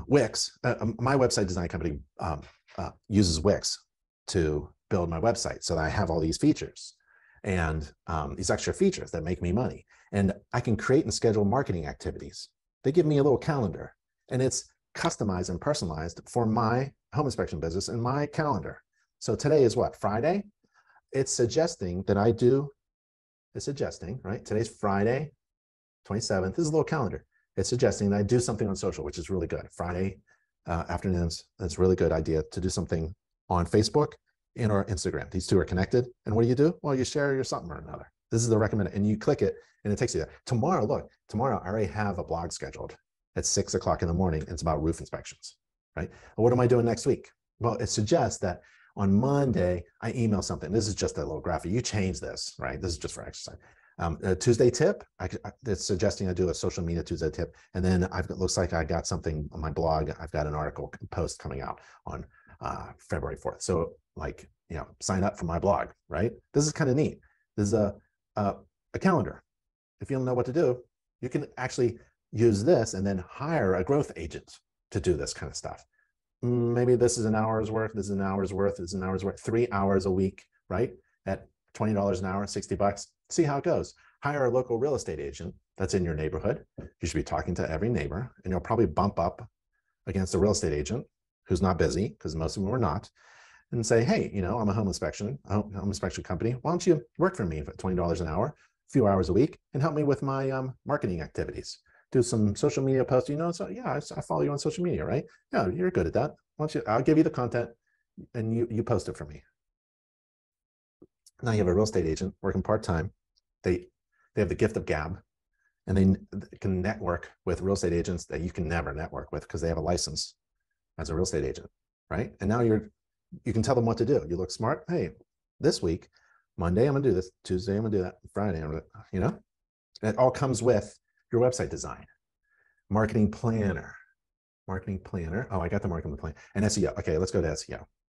Wix, my website design company uses Wix to build my website. So that I have all these features and these extra features that make me money. And I can create and schedule marketing activities. They give me a little calendar, and it's customized and personalized for my home inspection business and my calendar. So today is what, Friday? It's suggesting that I do, it's suggesting, right? Today's Friday, 27th. This is a little calendar. It's suggesting that I do something on social, which is really good. Friday afternoons, that's a really good idea to do something on Facebook and or Instagram. These two are connected. And what do? Well, you share your something or another. This is the recommended, and you click it and it takes you there. Tomorrow, look, tomorrow I already have a blog scheduled at 6 o'clock in the morning. It's about roof inspections, right? Well, what am I doing next week? Well, it suggests that on Monday, I email something. This is just a little graphic. You change this, right? This is just for exercise. A Tuesday tip, it's suggesting I do a social media Tuesday tip. And then it looks like I got something on my blog. I've got an article post coming out on February 4th. So like, sign up for my blog, right? This is kind of neat. This is a calendar. If you don't know what to do, you can actually use this and then hire a growth agent to do this kind of stuff. Maybe this is an hour's worth, this is an hour's worth, this is an hour's worth, 3 hours a week, right? At $20 an hour, $60. See how it goes. Hire a local real estate agent that's in your neighborhood. You should be talking to every neighbor, and you'll probably bump up against a real estate agent who's not busy, because most of them are not, and say, hey, I'm a home inspection company. Why don't you work for me for $20 an hour, a few hours a week, and help me with my marketing activities? Do some social media posts. So yeah, I follow you on social media, right? Yeah, you're good at that. Why don't you? I'll give you the content, and you post it for me. Now you have a real estate agent working part-time. They have the gift of gab, and they can network with real estate agents that you can never network with because they have a license as a real estate agent, right? And now you can tell them what to do. You look smart. Hey, this week, Monday I'm gonna do this. Tuesday I'm gonna do that. Friday I'm gonna, it all comes with your website design, marketing planner. Oh, I got the marketing plan and SEO. Okay, let's go to SEO.